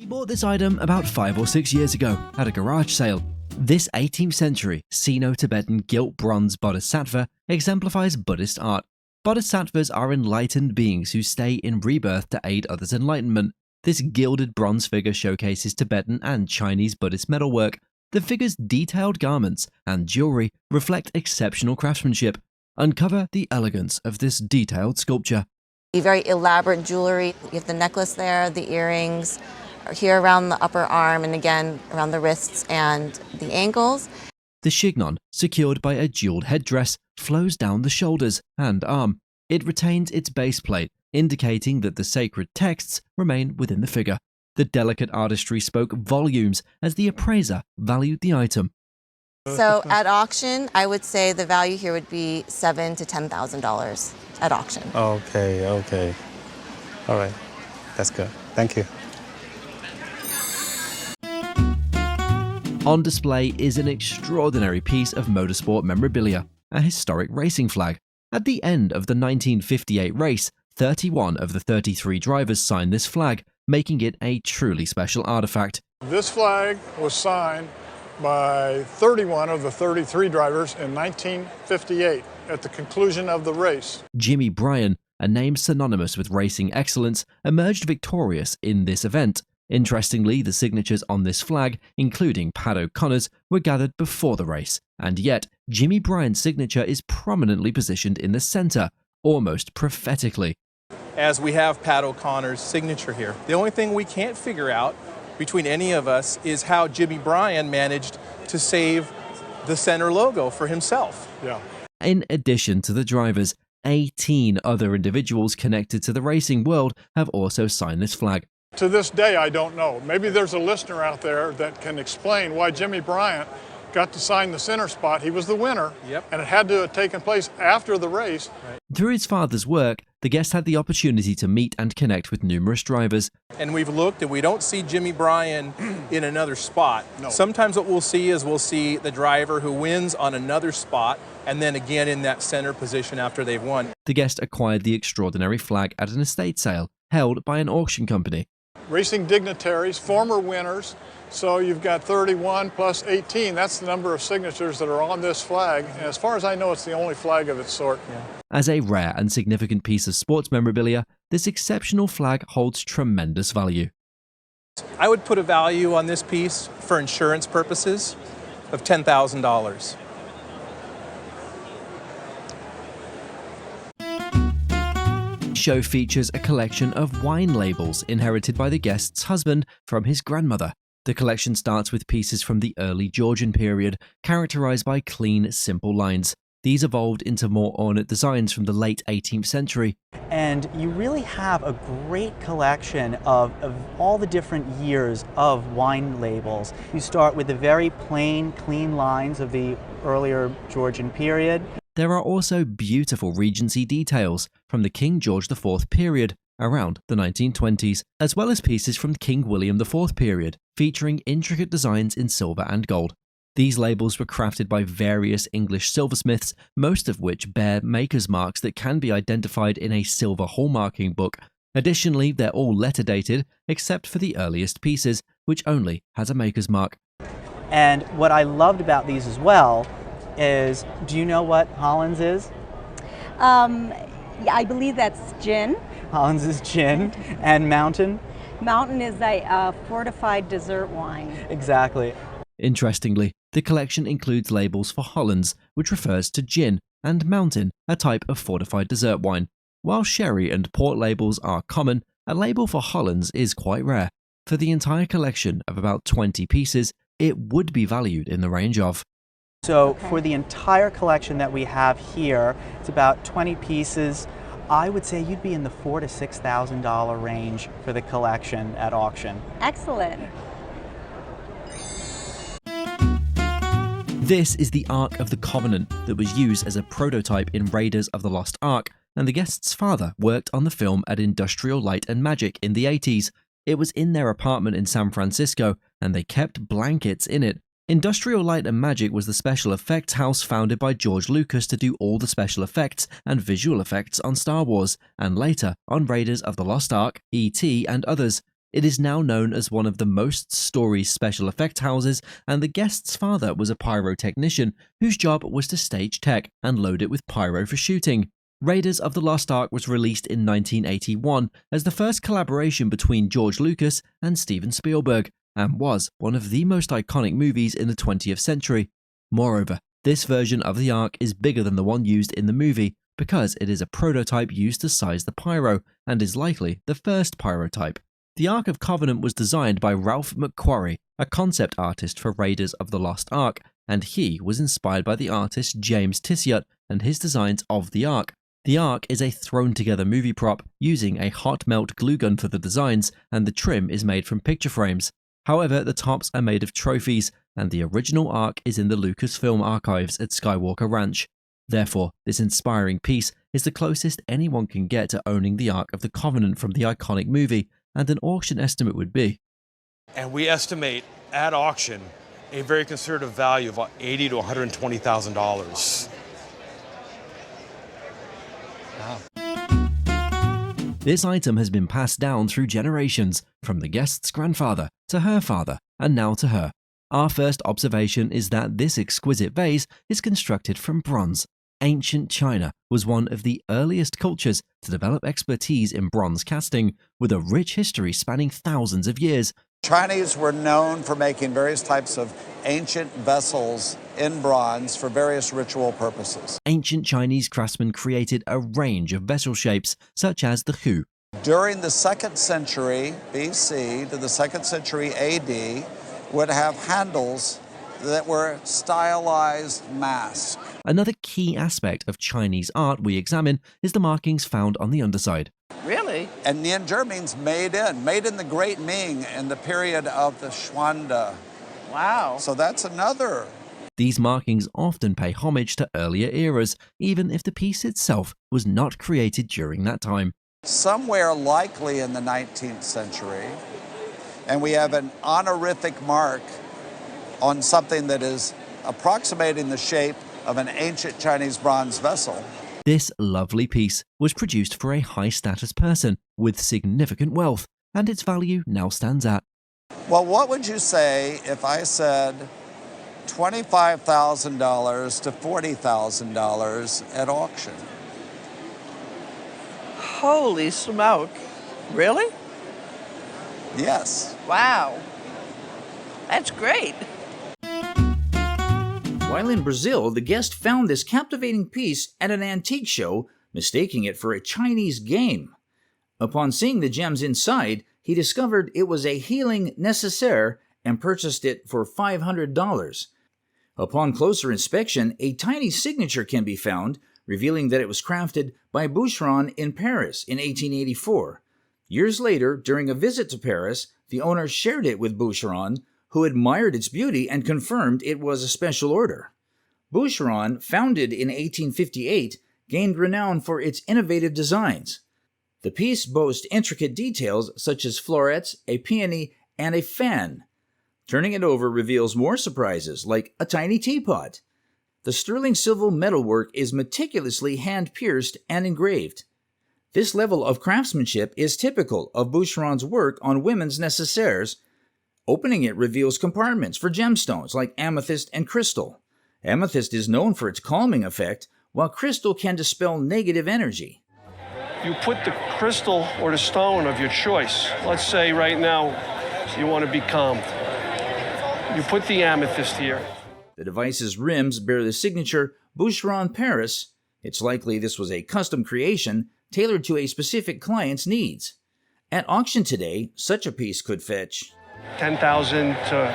He bought this item about 5 or 6 years ago at a garage sale. This 18th century Sino-Tibetan gilt bronze bodhisattva exemplifies Buddhist art. Bodhisattvas are enlightened beings who stay in rebirth to aid others' enlightenment. This gilded bronze figure showcases Tibetan and Chinese Buddhist metalwork. The figure's detailed garments and jewelry reflect exceptional craftsmanship. Uncover the elegance of this detailed sculpture. Very elaborate jewelry. You have the necklace there, the earrings, here around the upper arm, and again around the wrists and the ankles. The chignon, secured by a jeweled headdress, flows down the shoulders and arm. It retains its base plate, indicating that the sacred texts remain within the figure. The delicate artistry spoke volumes as the appraiser valued the item. So at auction, I would say the value here would be $7,000 to $10,000 at auction. Okay. All right. That's good. Thank you. On display is an extraordinary piece of motorsport memorabilia, a historic racing flag. At the end of the 1958 race, 31 of the 33 drivers signed this flag, making it a truly special artifact. This flag was signed by 31 of the 33 drivers in 1958 at the conclusion of the race. Jimmy Bryan, a name synonymous with racing excellence, emerged victorious in this event. Interestingly, the signatures on this flag, including Pat O'Connor's, were gathered before the race, and yet Jimmy Bryan's signature is prominently positioned in the center, almost prophetically. As we have Pat O'Connor's signature here. The only thing we can't figure out between any of us is how Jimmy Bryan managed to save the center logo for himself. Yeah. In addition to the drivers, 18 other individuals connected to the racing world have also signed this flag. To this day, I don't know. Maybe there's a listener out there that can explain why Jimmy Bryant got to sign the center spot. He was the winner, and it had to have taken place after the race. Through his father's work, the guest had the opportunity to meet and connect with numerous drivers. And we've looked and we don't see Jimmy Bryan in another spot. No. Sometimes what we'll see is we'll see the driver who wins on another spot and then again in that center position after they've won. The guest acquired the extraordinary flag at an estate sale held by an auction company. Racing dignitaries, former winners. So you've got 31 plus 18. That's the number of signatures that are on this flag. And as far as I know, it's the only flag of its sort. As a rare and significant piece of sports memorabilia, this exceptional flag holds tremendous value. I would put a value on this piece for insurance purposes of $10,000. Show features a collection of wine labels inherited by the guest's husband from his grandmother. The collection starts with pieces from the early Georgian period, characterized by clean, simple lines. These evolved into more ornate designs from the late 18th century. And you really have a great collection of all the different years of wine labels. You start with the very plain, clean lines of the earlier Georgian period. There are also beautiful Regency details from the King George IV period around the 1920s, as well as pieces from King William IV period, featuring intricate designs in silver and gold. These labels were crafted by various English silversmiths, most of which bear maker's marks that can be identified in a silver hallmarking book. Additionally, they're all letter dated, except for the earliest pieces, which only has a maker's mark. And what I loved about these as well is, do you know what Hollands is? Yeah, I believe that's gin. Hollands is gin. And Mountain? Mountain is a fortified dessert wine. Exactly. Interestingly, the collection includes labels for Hollands, which refers to gin, and Mountain, a type of fortified dessert wine. While sherry and port labels are common, a label for Hollands is quite rare. For the entire collection of about 20 pieces, it would be valued in the range of. So for the entire collection that we have here, it's about 20 pieces. I would say you'd be in the $4,000 to $6,000 range for the collection at auction. Excellent. This is the Ark of the Covenant that was used as a prototype in Raiders of the Lost Ark, and the guest's father worked on the film at Industrial Light and Magic in the 80s. It was in their apartment in San Francisco, and they kept blankets in it. Industrial Light and Magic was the special effects house founded by George Lucas to do all the special effects and visual effects on Star Wars, and later on Raiders of the Lost Ark, E.T. and others. It is now known as one of the most storied special effect houses, and the guest's father was a pyrotechnician whose job was to stage tech and load it with pyro for shooting. Raiders of the Lost Ark was released in 1981 as the first collaboration between George Lucas and Steven Spielberg, and was one of the most iconic movies in the 20th century. Moreover, this version of the Ark is bigger than the one used in the movie because it is a prototype used to size the pyro, and is likely the first pyrotype. The Ark of Covenant was designed by Ralph McQuarrie, a concept artist for Raiders of the Lost Ark, and he was inspired by the artist James Tissot and his designs of the Ark. The Ark is a thrown-together movie prop using a hot melt glue gun for the designs, and the trim is made from picture frames. However, the tops are made of trophies, and the original Ark is in the Lucasfilm archives at Skywalker Ranch. Therefore, this inspiring piece is the closest anyone can get to owning the Ark of the Covenant from the iconic movie, and an auction estimate would be. And we estimate at auction a very conservative value of $80,000 to $120,000. Wow. This item has been passed down through generations, from the guest's grandfather to her father, and now to her. Our first observation is that this exquisite vase is constructed from bronze. Ancient China was one of the earliest cultures to develop expertise in bronze casting, with a rich history spanning thousands of years. Chinese were known for making various types of ancient vessels in bronze for various ritual purposes. Ancient Chinese craftsmen created a range of vessel shapes, such as the hu. During the 2nd century BC to the 2nd century AD, would have handles that were stylized masks. Another key aspect of Chinese art we examine is the markings found on the underside. Really? And Nianzhi means made in the Great Ming in the period of the Xuande. Wow. So that's another. These markings often pay homage to earlier eras, even if the piece itself was not created during that time. Somewhere likely in the 19th century, and we have an honorific mark on something that is approximating the shape of an ancient Chinese bronze vessel. This lovely piece was produced for a high-status person with significant wealth, and its value now stands at. Well, what would you say if I said $25,000 to $40,000 at auction? Holy smoke. Really? Yes. Wow. That's great. While in Brazil, the guest found this captivating piece at an antique show, mistaking it for a Chinese game. Upon seeing the gems inside, he discovered it was a healing nécessaire and purchased it for $500. Upon closer inspection, a tiny signature can be found, revealing that it was crafted by Boucheron in Paris in 1884. Years later, during a visit to Paris, the owner shared it with Boucheron, who admired its beauty and confirmed it was a special order. Boucheron, founded in 1858, gained renown for its innovative designs. The piece boasts intricate details such as florets, a peony, and a fan. Turning it over reveals more surprises, like a tiny teapot. The sterling silver metalwork is meticulously hand-pierced and engraved. This level of craftsmanship is typical of Boucheron's work on women's nécessaires. Opening it reveals compartments for gemstones like amethyst and crystal. Amethyst is known for its calming effect, while crystal can dispel negative energy. You put the crystal or the stone of your choice. Let's say right now you want to be calmed. You put the amethyst here. The device's rims bear the signature Boucheron Paris. It's likely this was a custom creation tailored to a specific client's needs. At auction today, such a piece could fetch $10,000 to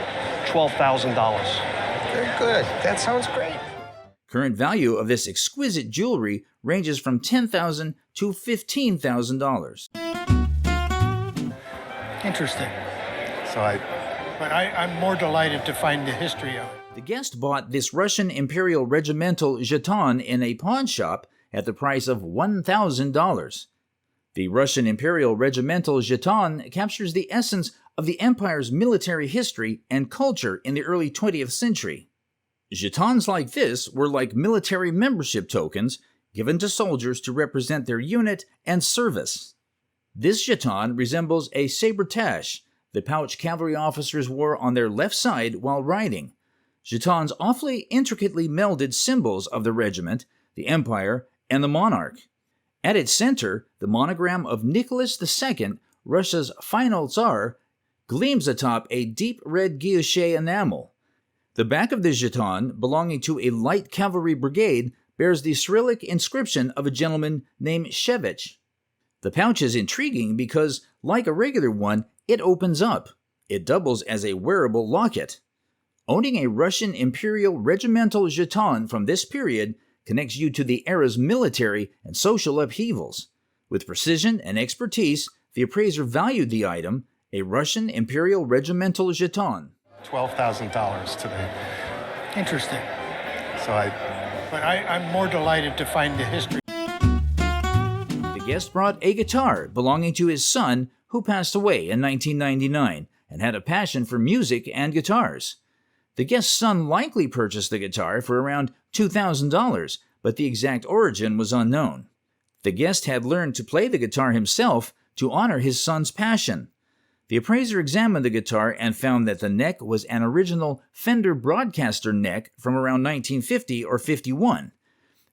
$12,000. Very good. That sounds great. Current value of this exquisite jewelry ranges from $10,000 to $15,000. Interesting. But I'm more delighted to find the history of it. The guest bought this Russian Imperial Regimental Jaton in a pawn shop at the price of $1,000. The Russian Imperial Regimental Jaton captures the essence of the empire's military history and culture in the early 20th century. Jetons like this were like military membership tokens given to soldiers to represent their unit and service. This Jaton resembles a sabretache, the pouch cavalry officers wore on their left side while riding. Jaton's awfully intricately melded symbols of the regiment, the empire, and the monarch. At its center, the monogram of Nicholas II, Russia's final Tsar, gleams atop a deep red guilloche enamel. The back of the Jaton, belonging to a light cavalry brigade, bears the Cyrillic inscription of a gentleman named Shevich. The pouch is intriguing because, like a regular one, it opens up. It doubles as a wearable locket. Owning a Russian Imperial Regimental Jaton from this period connects you to the era's military and social upheavals. With precision and expertise, the appraiser valued the item, a Russian Imperial Regimental Jaton. $12,000 today. Interesting. So I'm more delighted to find the history. The guest brought a guitar belonging to his son, who passed away in 1999 and had a passion for music and guitars. The guest's son likely purchased the guitar for around $2,000, but the exact origin was unknown. The guest had learned to play the guitar himself to honor his son's passion. The appraiser examined the guitar and found that the neck was an original Fender Broadcaster neck from around 1950 or 51.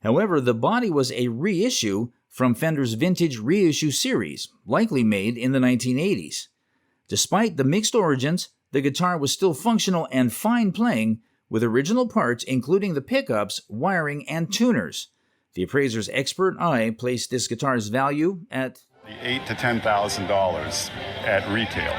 However, the body was a reissue from Fender's vintage reissue series, likely made in the 1980s. Despite the mixed origins, the guitar was still functional and fine playing, with original parts including the pickups, wiring, and tuners. The appraiser's expert eye placed this guitar's value at $8,000 to $10,000 at retail.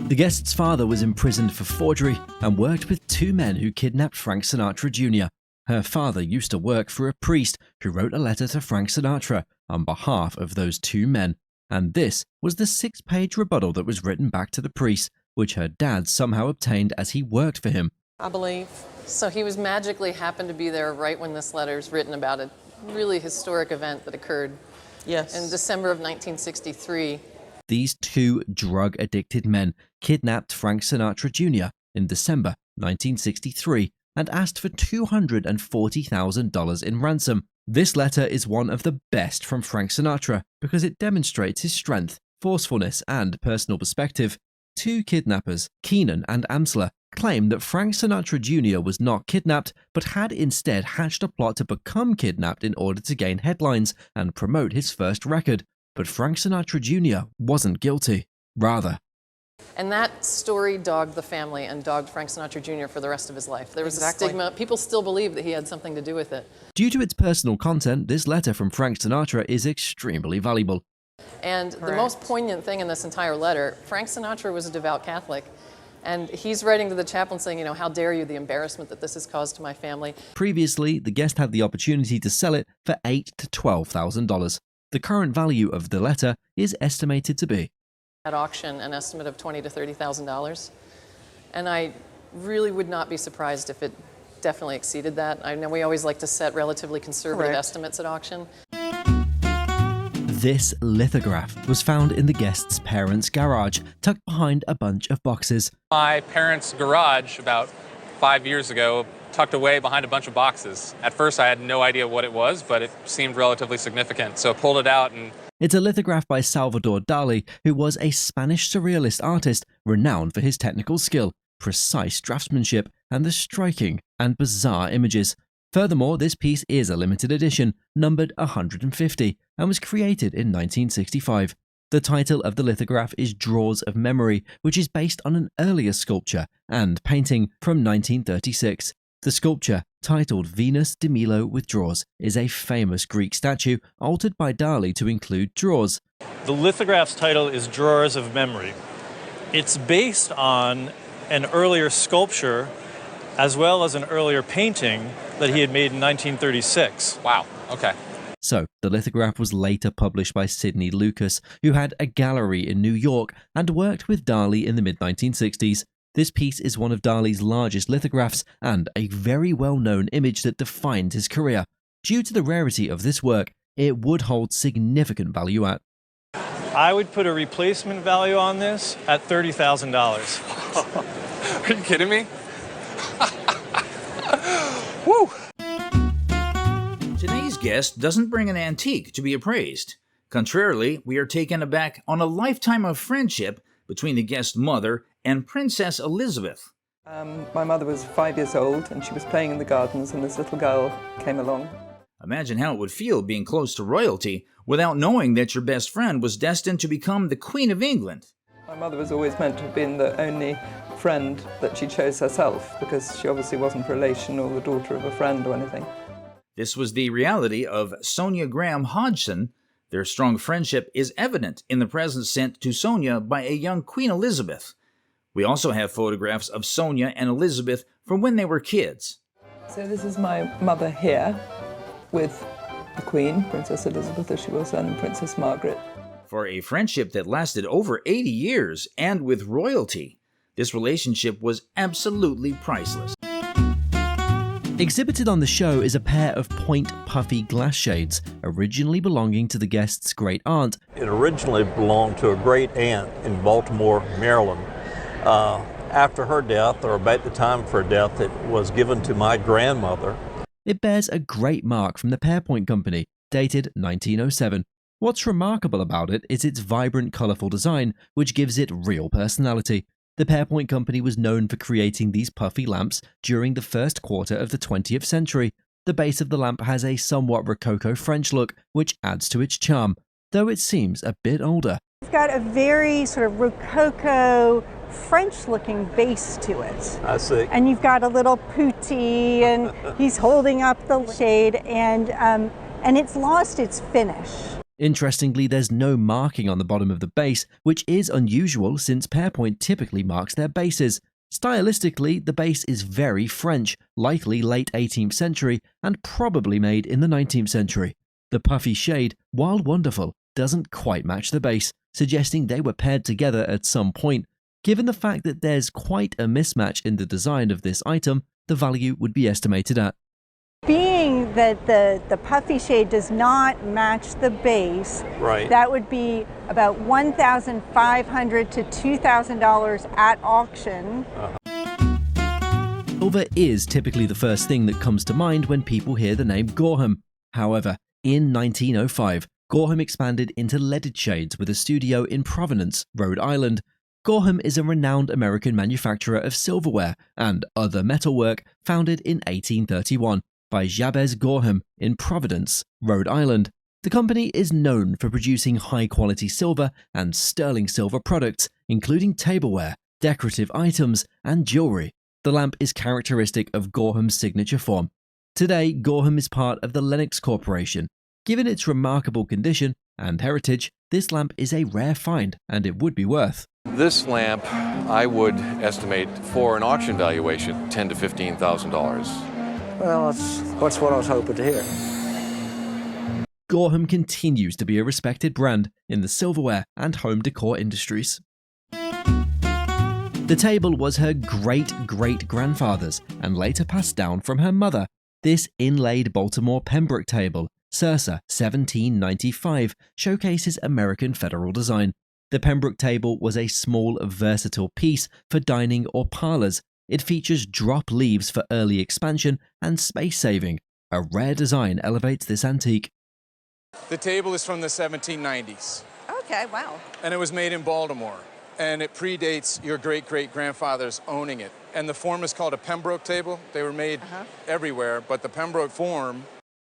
The guest's father was imprisoned for forgery and worked with two men who kidnapped Frank Sinatra Jr. Her father used to work for a priest who wrote a letter to Frank Sinatra on behalf of those two men, and this was the 6-page rebuttal that was written back to the priest, which her dad somehow obtained as he worked for him. I believe. So he was magically happened to be there right when this letter is written about a really historic event that occurred in December of 1963. These two drug-addicted men kidnapped Frank Sinatra Jr. in December 1963 and asked for $240,000 in ransom. This letter is one of the best from Frank Sinatra because it demonstrates his strength, forcefulness, and personal perspective. Two kidnappers, Keenan and Amsler, claim that Frank Sinatra Jr. was not kidnapped but had instead hatched a plot to become kidnapped in order to gain headlines and promote his first record. But Frank Sinatra Jr. wasn't guilty. Rather, and that story dogged the family and dogged Frank Sinatra Jr. for the rest of his life. There was a stigma. People still believe that he had something to do with it. Due to its personal content, this letter from Frank Sinatra is extremely valuable. And the most poignant thing in this entire letter, Frank Sinatra was a devout Catholic. And he's writing to the chaplain saying, how dare you, the embarrassment that this has caused to my family. Previously, the guest had the opportunity to sell it for $8,000 to $12,000. The current value of the letter is estimated to be, at auction, an estimate of $20,000 to $30,000. And I really would not be surprised if it definitely exceeded that. I know we always like to set relatively conservative estimates at auction. This lithograph was found in the guest's parents' garage, tucked behind a bunch of boxes. My parents' garage about 5 years ago, tucked away behind a bunch of boxes. At first I had no idea what it was, but it seemed relatively significant, so I pulled it out and... It's a lithograph by Salvador Dali, who was a Spanish surrealist artist renowned for his technical skill, precise draftsmanship, and the striking and bizarre images. Furthermore, this piece is a limited edition, numbered 150, and was created in 1965. The title of the lithograph is Drawers of Memory, which is based on an earlier sculpture and painting from 1936. The sculpture, titled Venus de Milo with Drawers, is a famous Greek statue altered by Dali to include drawers. The lithograph's title is Drawers of Memory. It's based on an earlier sculpture as well as an earlier painting that he had made in 1936. Wow, okay. So, the lithograph was later published by Sidney Lucas, who had a gallery in New York and worked with Dali in the mid-1960s. This piece is one of Dali's largest lithographs and a very well-known image that defined his career. Due to the rarity of this work, it would hold significant value at... I would put a replacement value on this at $30,000. Are you kidding me? Woo! Today's guest doesn't bring an antique to be appraised. Contrarily, we are taken aback on a lifetime of friendship between the guest's mother and Princess Elizabeth. My mother was 5 years old and she was playing in the gardens and this little girl came along. Imagine how it would feel being close to royalty without knowing that your best friend was destined to become the Queen of England. My mother was always meant to have been the only friend that she chose herself because she obviously wasn't a relation or the daughter of a friend or anything. This was the reality of Sonia Graham Hodgson. Their strong friendship is evident in the presents sent to Sonia by a young Queen Elizabeth. We also have photographs of Sonia and Elizabeth from when they were kids. So this is my mother here with the Queen, Princess Elizabeth as she was then, and Princess Margaret. For a friendship that lasted over 80 years and with royalty, this relationship was absolutely priceless. Exhibited on the show is a pair of point puffy glass shades, originally belonging to the guest's great aunt. It originally belonged to a great aunt in Baltimore, Maryland. After her death, or about the time of her death, it was given to my grandmother. It bears a great mark from the Pairpoint Company, dated 1907. What's remarkable about it is its vibrant, colourful design, which gives it real personality. The Pairpoint Company was known for creating these puffy lamps during the first quarter of the 20th century. The base of the lamp has a somewhat Rococo French look, which adds to its charm, though it seems a bit older. It's got a very sort of Rococo French-looking base to it. I see. And you've got a little putti, and he's holding up the shade, and it's lost its finish. Interestingly, there's no marking on the bottom of the base, which is unusual since Pairpoint typically marks their bases. Stylistically, the base is very French, likely late 18th century, and probably made in the 19th century. The puffy shade, while wonderful, doesn't quite match the base, suggesting they were paired together at some point. Given the fact that there's quite a mismatch in the design of this item, the value would be estimated at. Being that the puffy shade does not match the base, right, that would be about $1,500 to $2,000 at auction. Silver is typically the first thing that comes to mind when people hear the name Gorham. However, in 1905, Gorham expanded into leaded shades with a studio in Providence, Rhode Island. Gorham is a renowned American manufacturer of silverware and other metalwork founded in 1831 by Jabez Gorham in Providence, Rhode Island. The company is known for producing high-quality silver and sterling silver products, including tableware, decorative items, and jewelry. The lamp is characteristic of Gorham's signature form. Today, Gorham is part of the Lenox Corporation. Given its remarkable condition and heritage, this lamp is a rare find, and it would be worth. This lamp, I would estimate for an auction valuation, $10,000 to $15,000. Well, that's what I was hoping to hear. Gorham continues to be a respected brand in the silverware and home decor industries. The table was her great-great-grandfather's and later passed down from her mother. This inlaid Baltimore Pembrook table, circa 1795, showcases American federal design. The Pembrook table was a small, versatile piece for dining or parlors. It features drop leaves for early expansion and space saving. A rare design elevates this antique. The table is from the 1790s. Okay, wow. And it was made in Baltimore. And it predates your great-great-grandfather's owning it. And the form is called a Pembrook table. They were made everywhere, but the Pembrook form...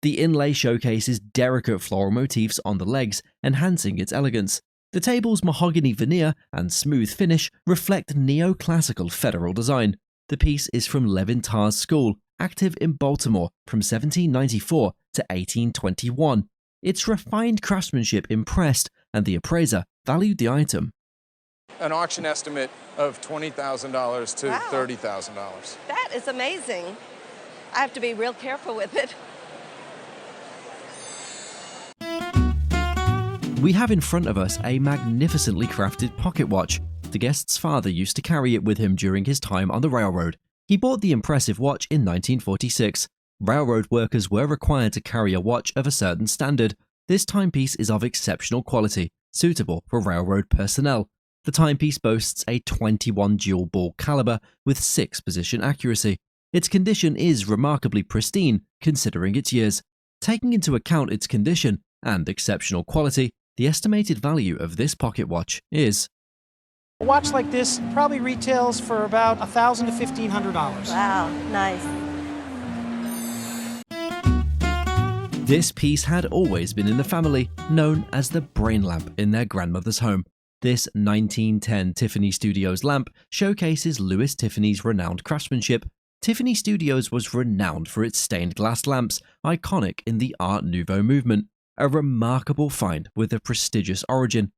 The inlay showcases delicate floral motifs on the legs, enhancing its elegance. The table's mahogany veneer and smooth finish reflect neoclassical federal design. The piece is from Levintar's school, active in Baltimore from 1794 to 1821. Its refined craftsmanship impressed, and the appraiser valued the item. An auction estimate of $20,000 to $30,000. That is amazing. I have to be real careful with it. We have in front of us a magnificently crafted pocket watch. The guest's father used to carry it with him during his time on the railroad. He bought the impressive watch in 1946. Railroad workers were required to carry a watch of a certain standard. This timepiece is of exceptional quality, suitable for railroad personnel. The timepiece boasts a 21 dual ball caliber with 6 position accuracy. Its condition is remarkably pristine considering its years. Taking into account its condition and exceptional quality, The estimated value of this pocket watch is... A watch like this probably retails for about $1,000 to $1,500. Wow, nice. This piece had always been in the family, known as the brain lamp in their grandmother's home. This 1910 Tiffany Studios lamp showcases Louis Tiffany's renowned craftsmanship. Tiffany Studios was renowned for its stained glass lamps, iconic in the Art Nouveau movement. A remarkable find with a prestigious origin.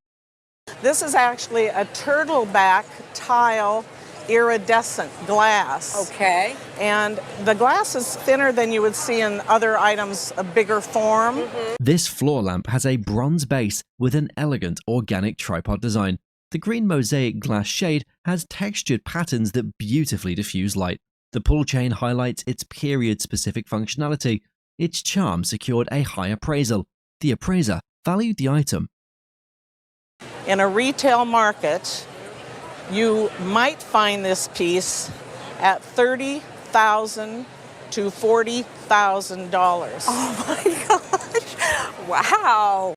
This is actually a turtleback tile iridescent glass. Okay. And the glass is thinner than you would see in other items of bigger form. This floor lamp has a bronze base with an elegant organic tripod design. The green mosaic glass shade has textured patterns that beautifully diffuse light. The pull chain highlights its period-specific functionality. Its charm secured a high appraisal. The appraiser valued the item. In a retail market, you might find this piece at $30,000 to $40,000. Oh my gosh! Wow!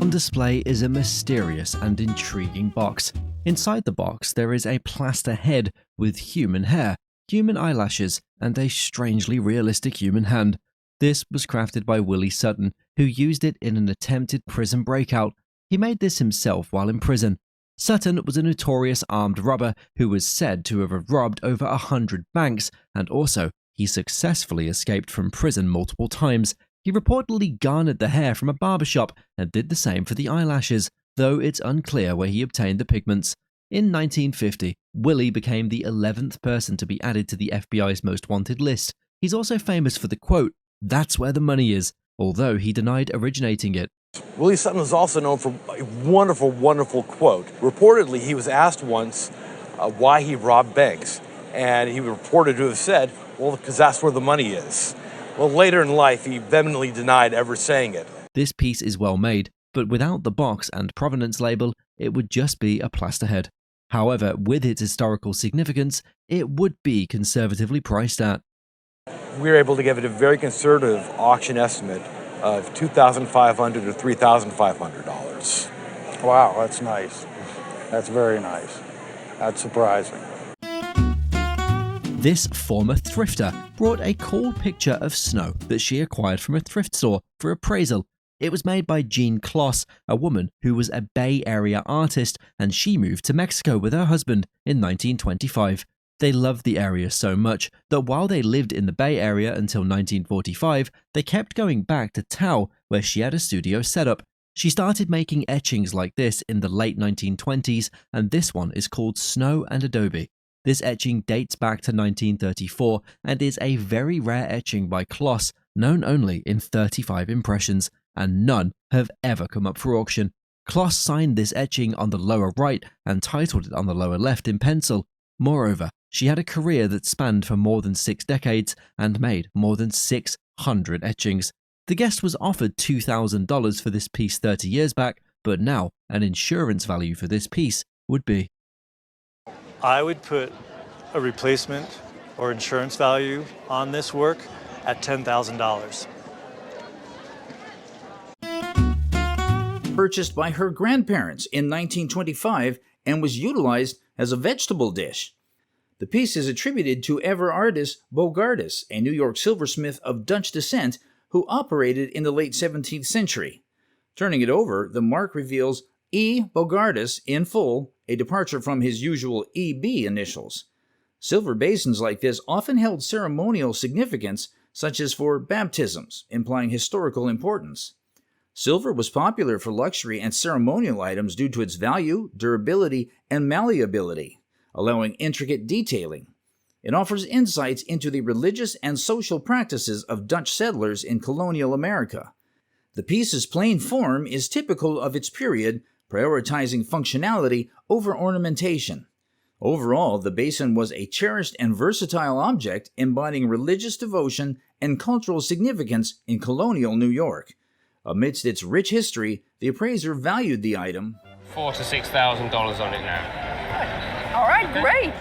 On display is a mysterious and intriguing box. Inside the box, there is a plaster head with human hair, human eyelashes, and a strangely realistic human hand. This was crafted by Willie Sutton, who used it in an attempted prison breakout. He made this himself while in prison. Sutton was a notorious armed robber who was said to have robbed over 100 banks, and also he successfully escaped from prison multiple times. He reportedly garnered the hair from a barbershop and did the same for the eyelashes, though it's unclear where he obtained the pigments. In 1950, Willie became the 11th person to be added to the FBI's most wanted list. He's also famous for the quote, "That's where the money is," although he denied originating it. Willie Sutton was also known for a wonderful, wonderful quote. Reportedly, he was asked once why he robbed banks, and he was reported to have said, well, because that's where the money is. Well, later in life, he vehemently denied ever saying it. This piece is well made, but without the box and provenance label, it would just be a plaster head. However, with its historical significance, it would be conservatively priced at. We were able to give it a very conservative auction estimate of $2,500 to $3,500. Wow, that's nice. That's very nice. That's surprising. This former thrifter brought a cool picture of snow that she acquired from a thrift store for appraisal. It was made by Jean Kloss, a woman who was a Bay Area artist, and she moved to Mexico with her husband in 1925. They loved the area so much that while they lived in the Bay Area until 1945, they kept going back to Tao, where she had a studio set up. She started making etchings like this in the late 1920s, and this one is called Snow and Adobe. This etching dates back to 1934 and is a very rare etching by Kloss, known only in 35 impressions, and none have ever come up for auction. Kloss signed this etching on the lower right and titled it on the lower left in pencil. Moreover, she had a career that spanned for more than 6 decades and made more than 600 etchings. The guest was offered $2,000 for this piece 30 years back, but now an insurance value for this piece would be... I would put a replacement or insurance value on this work at $10,000. Purchased by her grandparents in 1925 and was utilized as a vegetable dish. The piece is attributed to Everardus Bogardus, a New York silversmith of Dutch descent who operated in the late 17th century. Turning it over, the mark reveals E. Bogardus in full, a departure from his usual EB initials. Silver basins like this often held ceremonial significance, such as for baptisms, implying historical importance. Silver was popular for luxury and ceremonial items due to its value, durability, and malleability, allowing intricate detailing. It offers insights into the religious and social practices of Dutch settlers in colonial America. The piece's plain form is typical of its period, prioritizing functionality over ornamentation. Overall, the basin was a cherished and versatile object embodying religious devotion and cultural significance in colonial New York. Amidst its rich history, the appraiser valued the item $4,000 to $6,000 on it now. All right, great.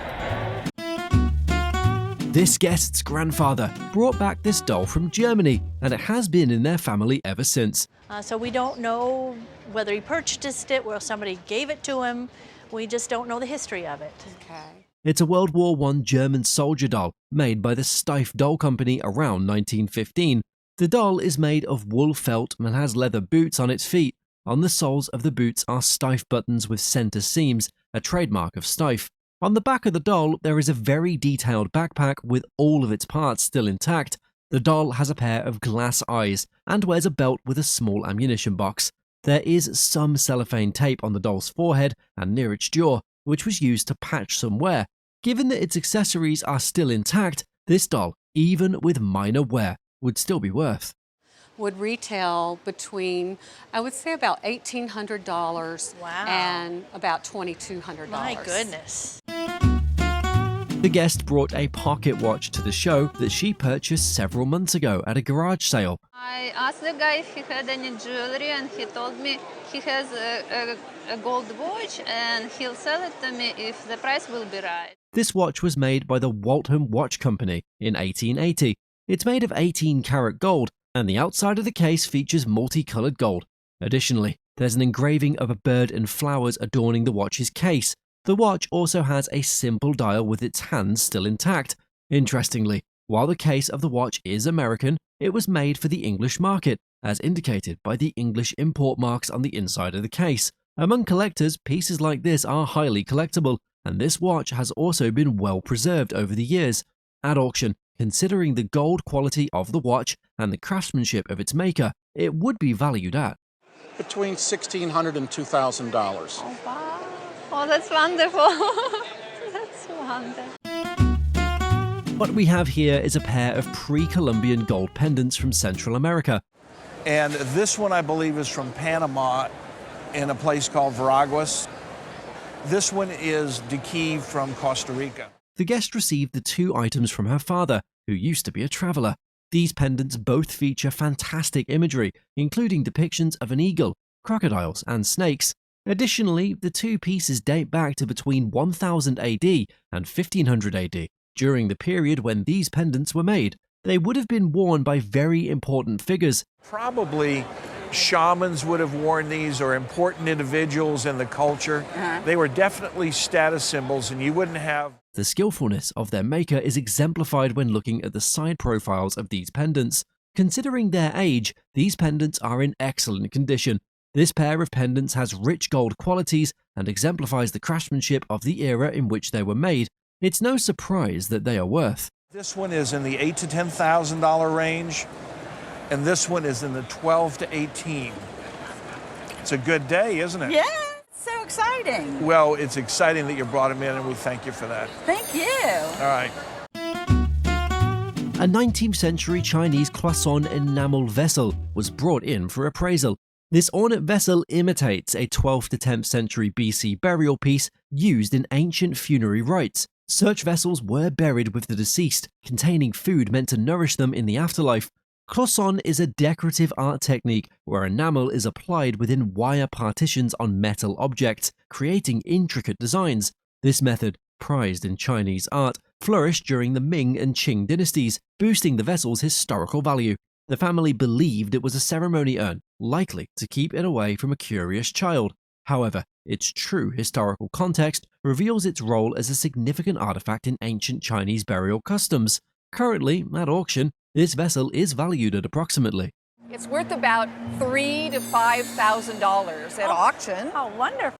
This guest's grandfather brought back this doll from Germany, and it has been in their family ever since. So we don't know whether he purchased it or somebody gave it to him. We just don't know the history of it. Okay. It's a World War I German soldier doll made by the Stif Doll Company around 1915. The doll is made of wool felt and has leather boots on its feet. On the soles of the boots are Stif buttons with center seams, a trademark of Stif. On the back of the doll, there is a very detailed backpack with all of its parts still intact. The doll has a pair of glass eyes and wears a belt with a small ammunition box. There is some cellophane tape on the doll's forehead and near its jaw, which was used to patch some wear. Given that its accessories are still intact, this doll, even with minor wear, would still be worth. Would retail between, I would say, about $1,800 and about $2,200. My goodness. The guest brought a pocket watch to the show that she purchased several months ago at a garage sale. I asked the guy if he had any jewelry, and he told me he has a gold watch and he'll sell it to me if the price will be right. This watch was made by the Waltham Watch Company in 1880. It's made of 18-karat gold, and the outside of the case features multicolored gold. Additionally, there's an engraving of a bird and flowers adorning the watch's case. The watch also has a simple dial with its hands still intact. Interestingly, while the case of the watch is American, it was made for the English market, as indicated by the English import marks on the inside of the case. Among collectors, pieces like this are highly collectible, and this watch has also been well preserved over the years. At auction, considering the gold quality of the watch and the craftsmanship of its maker, it would be valued at between $1,600 and $2,000. Oh, wow. Oh, that's wonderful. That's wonderful. What we have here is a pair of pre-Columbian gold pendants from Central America. And this one, I believe, is from Panama in a place called Veraguas. This one is Diquí from Costa Rica. The guest received the two items from her father, who used to be a traveler. These pendants both feature fantastic imagery, including depictions of an eagle, crocodiles, and snakes. Additionally, the two pieces date back to between 1000 AD and 1500 AD. During the period when these pendants were made, they would have been worn by very important figures. Probably shamans would have worn these, or important individuals in the culture. They were definitely status symbols, and you wouldn't have... The skillfulness of their maker is exemplified when looking at the side profiles of these pendants. Considering their age, these pendants are in excellent condition. This pair of pendants has rich gold qualities and exemplifies the craftsmanship of the era in which they were made. It's no surprise that they are worth. This one is in the $8,000 to $10,000 range, and this one is in the $12,000 to $18,000. It's a good day, isn't it? Yeah, it's so exciting. Well, it's exciting that you brought them in, and we thank you for that. Thank you. All right. A 19th century Chinese Cloisonne enamel vessel was brought in for appraisal. This ornate vessel imitates a 12th to 10th century BC burial piece used in ancient funerary rites. Such vessels were buried with the deceased, containing food meant to nourish them in the afterlife. Cloisonne is a decorative art technique where enamel is applied within wire partitions on metal objects, creating intricate designs. This method, prized in Chinese art, flourished during the Ming and Qing dynasties, boosting the vessel's historical value. The family believed it was a ceremony urn, likely to keep it away from a curious child. However, its true historical context reveals its role as a significant artifact in ancient Chinese burial customs. Currently, at auction, this vessel is valued at approximately. It's worth about $3,000 to $5,000 at auction. Oh, wonderful.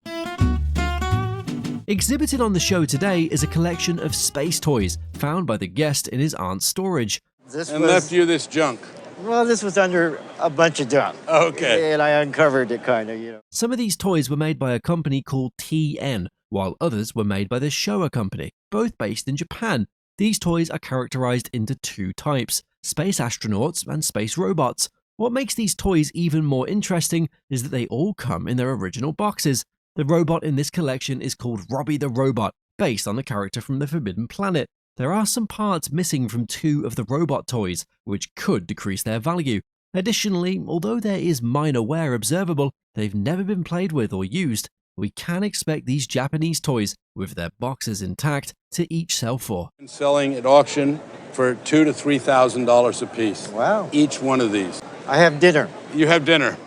Exhibited on the show today is a collection of space toys found by the guest in his aunt's storage. And left you this junk. Well, this was under a bunch of junk. Okay. And I uncovered it, kind of. Some of these toys were made by a company called TN, while others were made by the Showa Company, both based in Japan. These toys are characterized into two types: space astronauts and space robots. What makes these toys even more interesting is that they all come in their original boxes. The robot in this collection is called Robbie the Robot, based on the character from the Forbidden Planet. There are some parts missing from two of the robot toys, which could decrease their value. Additionally, although there is minor wear observable, they've never been played with or used. we can expect these Japanese toys, with their boxes intact, to each sell for. Selling at auction for $2,000 to $3,000 a piece. Wow. Each one of these. I have dinner. You have dinner.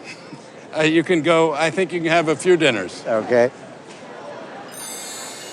You can go, I think you can have a few dinners. Okay.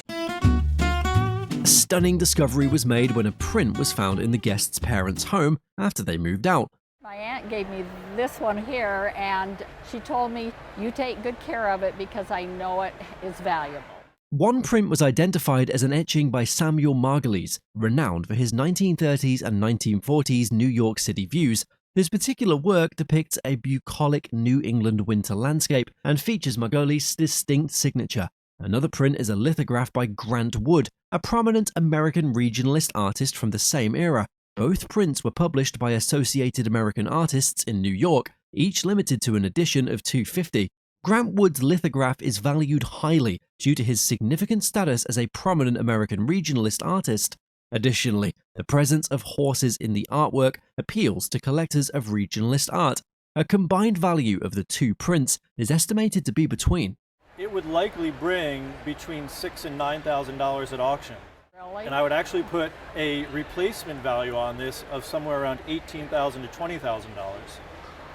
A stunning discovery was made when a print was found in the guest's parents' home after they moved out. My aunt gave me this one here, and she told me, you take good care of it because I know it is valuable. One print was identified as an etching by Samuel Margulies, renowned for his 1930s and 1940s New York City views. This particular work depicts a bucolic New England winter landscape and features Margulies' distinct signature. Another print is a lithograph by Grant Wood, a prominent American regionalist artist from the same era. Both prints were published by Associated American Artists in New York, each limited to an edition of 250. Grant Wood's lithograph is valued highly due to his significant status as a prominent American regionalist artist. Additionally, the presence of horses in the artwork appeals to collectors of regionalist art. A combined value of the two prints is estimated to be between. It would likely bring between $6,000 and $9,000 at auction. Really? And I would actually put a replacement value on this of somewhere around $18,000 to $20,000.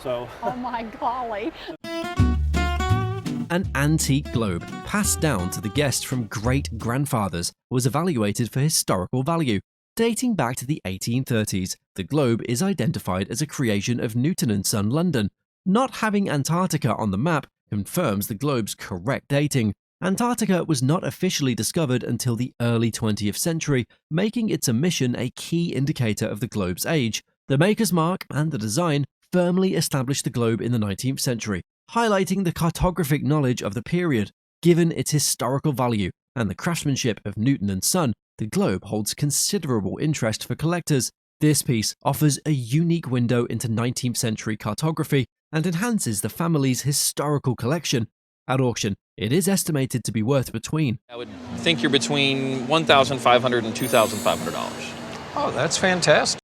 So. Oh my golly. An antique globe, passed down to the guest from great-grandfathers, was evaluated for historical value. Dating back to the 1830s, the globe is identified as a creation of Newton & Son, London. Not having Antarctica on the map confirms the globe's correct dating. Antarctica was not officially discovered until the early 20th century, making its emission a key indicator of the globe's age. The maker's mark and the design firmly established the globe in the 19th century, highlighting the cartographic knowledge of the period. Given its historical value and the craftsmanship of Newton & Son, the globe holds considerable interest for collectors. This piece offers a unique window into 19th century cartography and enhances the family's historical collection. At auction, it is estimated to be worth between. I would think you're between $1,500 and $2,500. Oh, that's fantastic.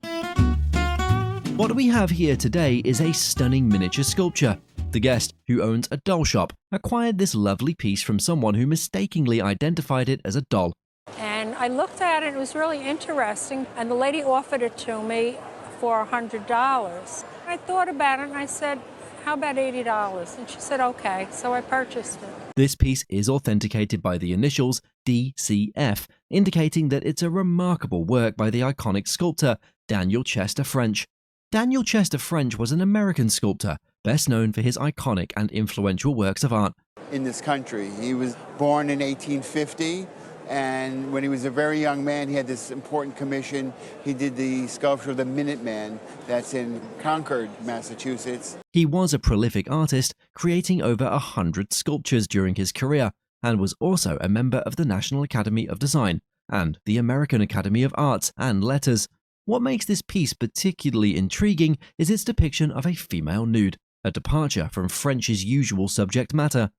What we have here today is a stunning miniature sculpture. The guest, who owns a doll shop, acquired this lovely piece from someone who mistakenly identified it as a doll. And I looked at it, and it was really interesting, and the lady offered it to me for $100. I thought about it, and I said, how about $80? And she said, okay, so I purchased it. This piece is authenticated by the initials DCF, indicating that it's a remarkable work by the iconic sculptor Daniel Chester French. Daniel Chester French was an American sculptor, best known for his iconic and influential works of art. In this country, he was born in 1850, and when he was a very young man, he had this important commission. He did the sculpture of the Minuteman that's in Concord, Massachusetts. He was a prolific artist, creating over 100 sculptures during his career, and was also a member of the National Academy of Design and the American Academy of Arts and Letters. What makes this piece particularly intriguing is its depiction of a female nude, a departure from French's usual subject matter.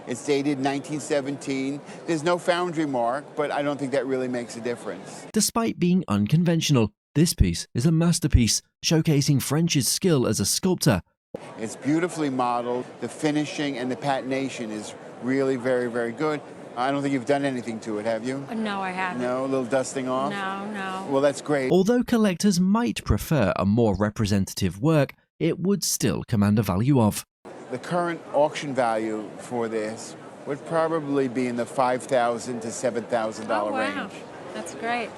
It's dated 1917. There's no foundry mark, but I don't think that really makes a difference. Despite being unconventional, this piece is a masterpiece, showcasing French's skill as a sculptor. It's beautifully modeled. The finishing and the patination is really very, very good. I don't think you've done anything to it, have you? No, I haven't. No? A little dusting off? No. Well, that's great. Although collectors might prefer a more representative work, it would still command a value of. The current auction value for this would probably be in the $5,000 to $7,000 range. That's great.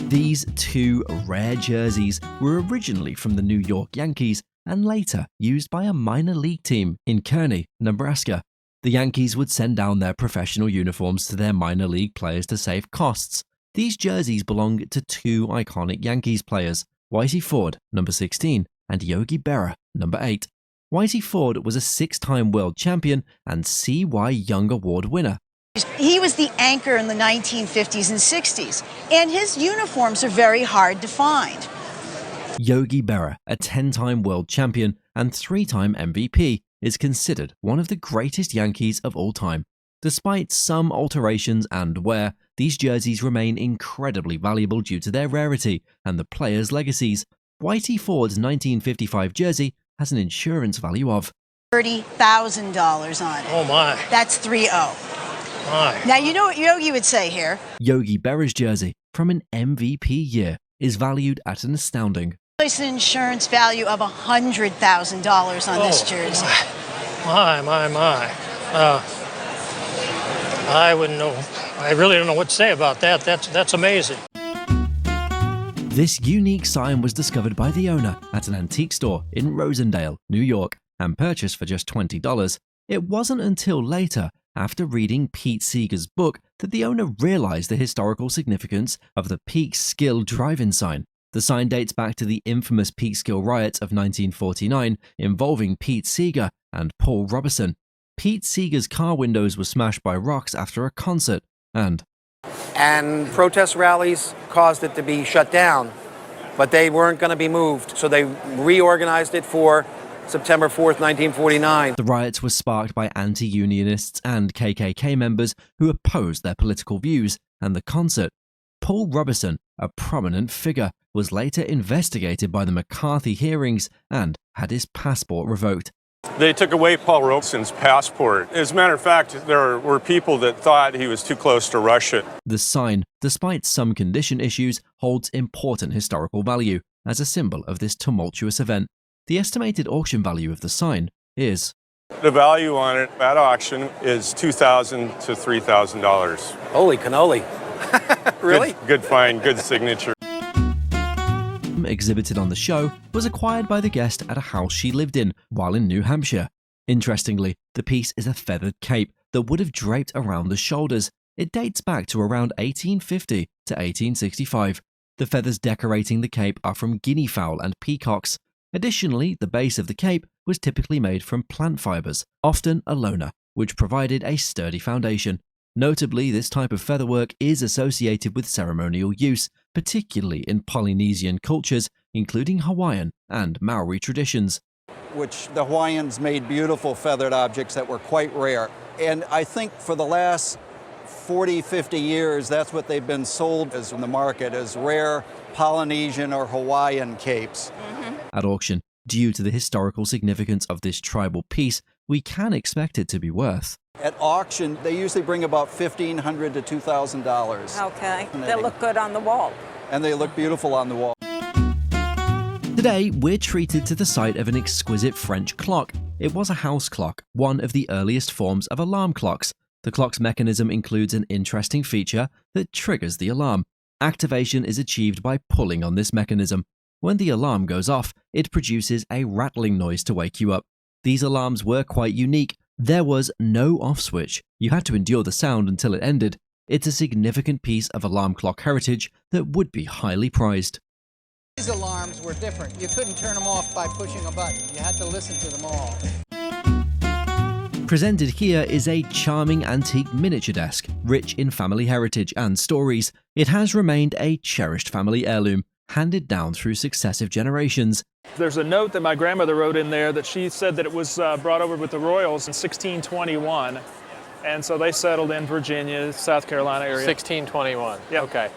These two rare jerseys were originally from the New York Yankees and later used by a minor league team in Kearney, Nebraska. The Yankees would send down their professional uniforms to their minor league players to save costs. These jerseys belong to two iconic Yankees players, Whitey Ford, number 16, and Yogi Berra, number 8. Whitey Ford was a 6-time world champion and C.Y. Young Award winner. He was the anchor in the 1950s and 60s, and his uniforms are very hard to find. Yogi Berra, a 10-time world champion and 3-time MVP, is considered one of the greatest Yankees of all time. Despite some alterations and wear, these jerseys remain incredibly valuable due to their rarity and the players' legacies. Whitey Ford's 1955 jersey has an insurance value of. $30,000 on it. Oh my. That's 3-0. My. Now you know what Yogi would say here. Yogi Berra's jersey from an MVP year is valued at an astounding There's an insurance value of $100,000 on this jersey. My. I wouldn't know. I really don't know what to say about that. That's amazing. This unique sign was discovered by the owner at an antique store in Rosendale, New York, and purchased for just $20. It wasn't until later, after reading Pete Seeger's book, that the owner realized the historical significance of the Peekskill drive-in sign. The sign dates back to the infamous Peekskill riots of 1949 involving Pete Seeger and Paul Robeson. Pete Seeger's car windows were smashed by rocks after a concert, and protest rallies caused it to be shut down, but they weren't going to be moved, so they reorganized it for September 4th, 1949. The riots were sparked by anti-unionists and KKK members who opposed their political views, and the concert. Paul Robeson, a prominent figure, was later investigated by the McCarthy hearings and had his passport revoked. They took away Paul Robeson's passport. As a matter of fact, there were people that thought he was too close to Russia. The sign, despite some condition issues, holds important historical value as a symbol of this tumultuous event. The estimated auction value of the sign is... The value on it at auction is $2,000 to $3,000. Holy cannoli. Really? Good find, good signature. Exhibited on the show was acquired by the guest at a house she lived in while in New Hampshire. Interestingly, the piece is a feathered cape that would have draped around the shoulders. It dates back to around 1850 to 1865. The feathers decorating the cape are from guinea fowl and peacocks. Additionally, the base of the cape was typically made from plant fibers, often alona, which provided a sturdy foundation. Notably, this type of featherwork is associated with ceremonial use, particularly in Polynesian cultures, including Hawaiian and Maori traditions. Which the Hawaiians made beautiful feathered objects that were quite rare. And I think for the last 40, 50 years, that's what they've been sold as in the market, as rare Polynesian or Hawaiian capes. At auction, due to the historical significance of this tribal piece, we can expect it to be worth. At auction, they usually bring about $1,500 to $2,000. Okay, they look good on the wall. And they look beautiful on the wall. Today, we're treated to the sight of an exquisite French clock. It was a house clock, one of the earliest forms of alarm clocks. The clock's mechanism includes an interesting feature that triggers the alarm. Activation is achieved by pulling on this mechanism. When the alarm goes off, it produces a rattling noise to wake you up. These alarms were quite unique. There was no off switch. You had to endure the sound until it ended. It's a significant piece of alarm clock heritage that would be highly prized. These alarms were different. You couldn't turn them off by pushing a button. You had to listen to them all. Presented here is a charming antique miniature desk, rich in family heritage and stories. It has remained a cherished family heirloom, handed down through successive generations. There's a note that my grandmother wrote in there that she said that it was brought over with the Royals in 1621. And so they settled in Virginia, South Carolina area. 1621, Yep. Okay.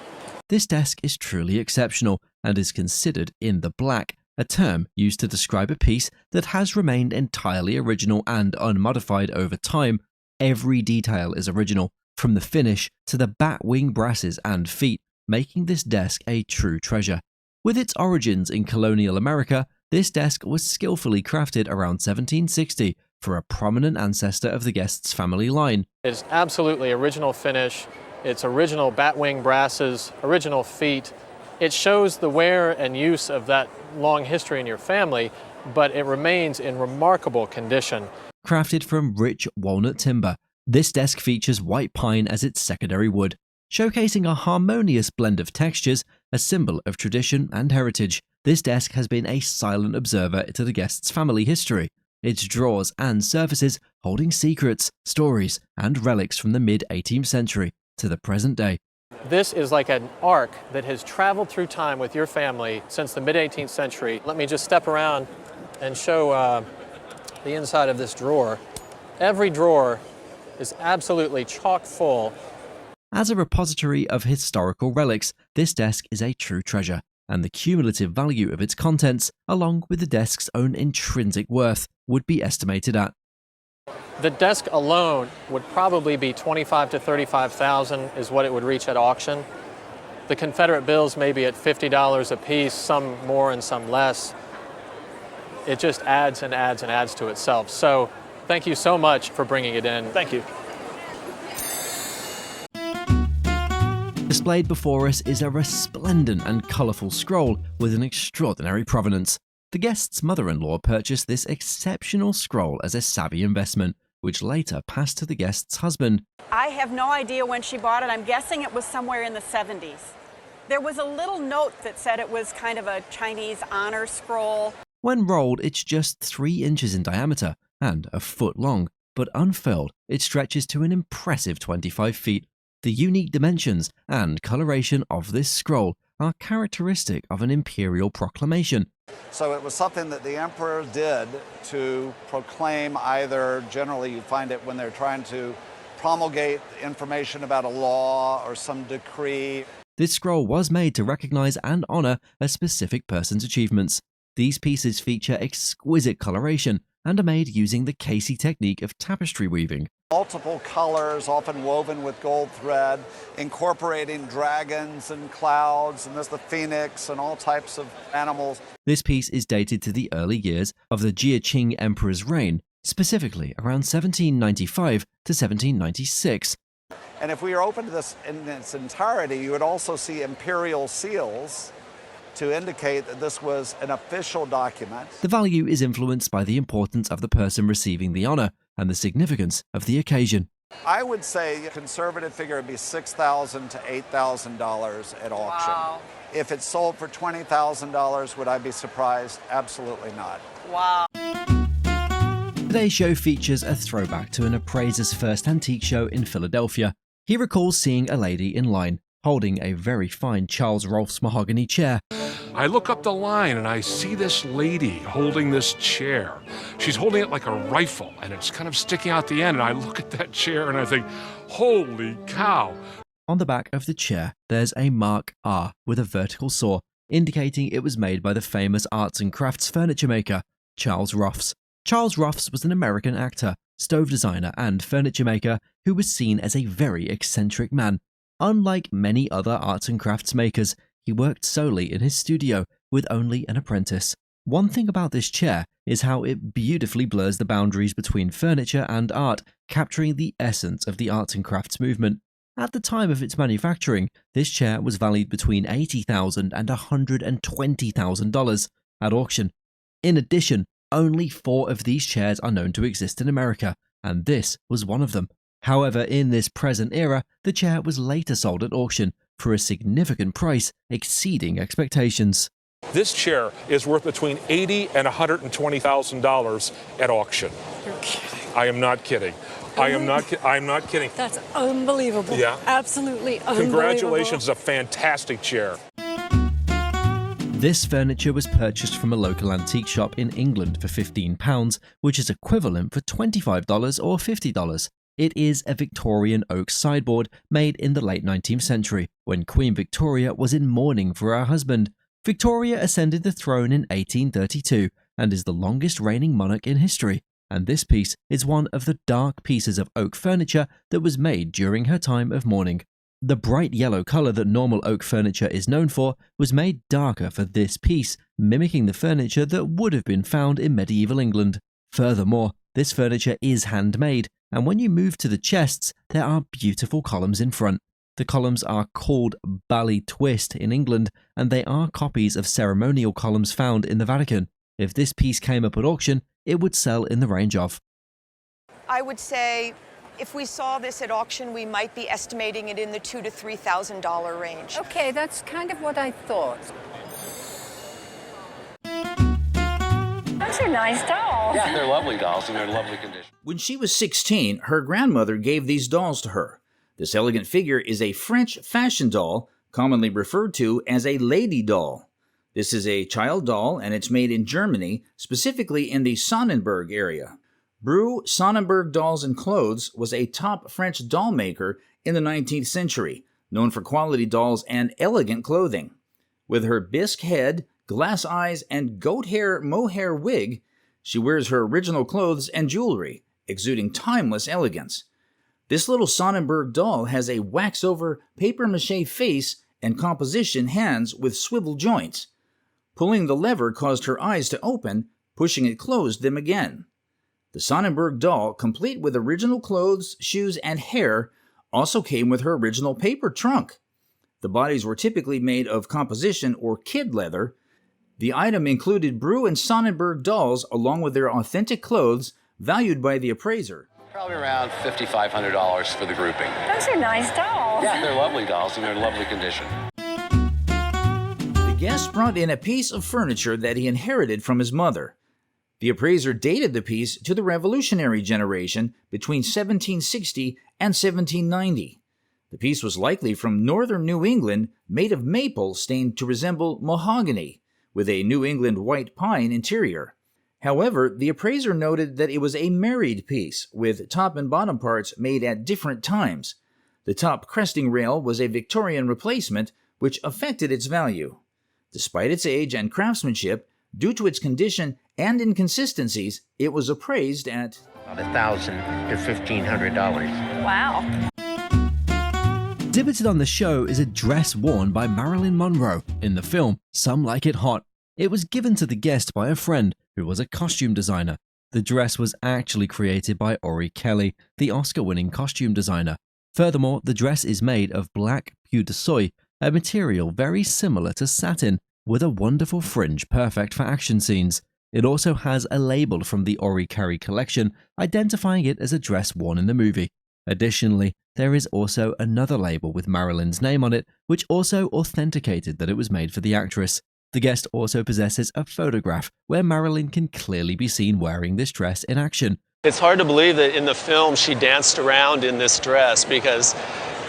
This desk is truly exceptional and is considered in the black, a term used to describe a piece that has remained entirely original and unmodified over time. Every detail is original, from the finish to the bat wing brasses and feet, making this desk a true treasure. With its origins in colonial America, this desk was skillfully crafted around 1760 for a prominent ancestor of the guest's family line. It's absolutely original finish. It's original bat wing brasses, original feet. It shows the wear and use of that long history in your family, but it remains in remarkable condition. Crafted from rich walnut timber, this desk features white pine as its secondary wood, showcasing a harmonious blend of textures, a symbol of tradition and heritage. This desk has been a silent observer to the guest's family history, its drawers and surfaces holding secrets, stories, and relics from the mid-18th century to the present day. This is like an arc that has traveled through time with your family since the mid-18th century. Let me just step around and show the inside of this drawer. Every drawer is absolutely chock full. As a repository of historical relics, this desk is a true treasure. and the cumulative value of its contents, along with the desk's own intrinsic worth, would be estimated at. The desk alone would probably be $25,000 to $35,000 is what it would reach at auction. The Confederate bills may be at $50 a piece, some more and some less. It just adds and adds and adds to itself. So thank you so much for bringing it in. Thank you. Displayed before us is a resplendent and colourful scroll with an extraordinary provenance. The guest's mother-in-law purchased this exceptional scroll as a savvy investment, which later passed to the guest's husband. I have no idea when she bought it. I'm guessing it was somewhere in the 70s. There was a little note that said it was kind of a Chinese honor scroll. When rolled, it's just 3 inches in diameter and a foot long, but unfurled, it stretches to an impressive 25 feet. The unique dimensions and coloration of this scroll are characteristic of an imperial proclamation. So it was something that the emperor did to proclaim either, generally you find it when they're trying to promulgate information about a law or some decree. This scroll was made to recognize and honor a specific person's achievements. These pieces feature exquisite coloration and are made using the Casey technique of tapestry weaving. Multiple colors, often woven with gold thread, incorporating dragons and clouds, and there's the phoenix and all types of animals. This piece is dated to the early years of the Jiaqing Emperor's reign, specifically around 1795 to 1796. And if we are open to this in its entirety, you would also see imperial seals to indicate that this was an official document. The value is influenced by the importance of the person receiving the honor and the significance of the occasion. I would say a conservative figure would be $6,000 to $8,000 at auction. Wow. If it's sold for $20,000, would I be surprised? Absolutely not. Wow. Today's show features a throwback to an appraiser's first antique show in Philadelphia. He recalls seeing a lady in line, holding a very fine Charles Rolfe's mahogany chair. I look up the line and I see this lady holding this chair. She's holding it like a rifle and it's kind of sticking out the end, and I look at that chair and I think, holy cow. On the back of the chair, there's a Mark R with a vertical saw, indicating it was made by the famous arts and crafts furniture maker, Charles Rolfe's. Charles Rolfe's was an American actor, stove designer, and furniture maker who was seen as a very eccentric man. Unlike many other arts and crafts makers, he worked solely in his studio with only an apprentice. One thing about this chair is how it beautifully blurs the boundaries between furniture and art, capturing the essence of the arts and crafts movement. At the time of its manufacturing, this chair was valued between $80,000 and $120,000 at auction. In addition, only 4 of these chairs are known to exist in America, and this was one of them. However, in this present era, the chair was later sold at auction for a significant price, exceeding expectations. This chair is worth between $80,000 and $120,000 at auction. You're kidding. I am not kidding. I'm not kidding. That's unbelievable. Yeah. Absolutely unbelievable. Congratulations, a fantastic chair. This furniture was purchased from a local antique shop in England for £15, which is equivalent for $25 or $50. It is a Victorian Oak Sideboard made in the late 19th century, when Queen Victoria was in mourning for her husband. Victoria ascended the throne in 1832 and is the longest reigning monarch in history, and this piece is one of the dark pieces of oak furniture that was made during her time of mourning. The bright yellow colour that normal oak furniture is known for was made darker for this piece, mimicking the furniture that would have been found in medieval England. Furthermore, this furniture is handmade, and when you move to the chests, there are beautiful columns in front. The columns are called bally twist in England, and they are copies of ceremonial columns found in the Vatican. If this piece came up at auction, it would sell in the range of. I would say if we saw this at auction, we might be estimating it in the $2,000 to $3,000 range. Okay, that's kind of what I thought. Those are nice dolls. Yeah, they're lovely dolls and they're in lovely condition. When she was 16, her grandmother gave these dolls to her. This elegant figure is a French fashion doll, commonly referred to as a lady doll. This is a child doll, and it's made in Germany, specifically in the Sonnenberg area. Bru Sonnenberg Dolls and Clothes was a top French doll maker in the 19th century, known for quality dolls and elegant clothing. With her bisque head, glass eyes, and goat hair mohair wig, she wears her original clothes and jewelry, exuding timeless elegance. This little Sonnenberg doll has a wax-over papier-mâché face and composition hands with swivel joints. Pulling the lever caused her eyes to open, pushing it closed them again. The Sonnenberg doll, complete with original clothes, shoes, and hair, also came with her original paper trunk. The bodies were typically made of composition or kid leather. The item included Brew and Sonnenberg dolls along with their authentic clothes, valued by the appraiser. Probably around $5,500 for the grouping. Those are nice dolls. Yeah, they're lovely dolls and they're in lovely condition. The guest brought in a piece of furniture that he inherited from his mother. The appraiser dated the piece to the Revolutionary generation between 1760 and 1790. The piece was likely from northern New England, made of maple stained to resemble mahogany, with a New England white pine interior. However, the appraiser noted that it was a married piece, with top and bottom parts made at different times. The top cresting rail was a Victorian replacement, which affected its value. Despite its age and craftsmanship, due to its condition and inconsistencies, it was appraised at $1,000 to $1,500. Wow. Exhibited on the show is a dress worn by Marilyn Monroe in the film Some Like It Hot. It was given to the guest by a friend who was a costume designer. The dress was actually created by Ori Kelly, the Oscar-winning costume designer. Furthermore, the dress is made of black peau de soie, a material very similar to satin, with a wonderful fringe perfect for action scenes. It also has a label from the Ori Kelly collection, identifying it as a dress worn in the movie. Additionally, there is also another label with Marilyn's name on it, which also authenticated that it was made for the actress. The guest also possesses a photograph where Marilyn can clearly be seen wearing this dress in action. It's hard to believe that in the film she danced around in this dress because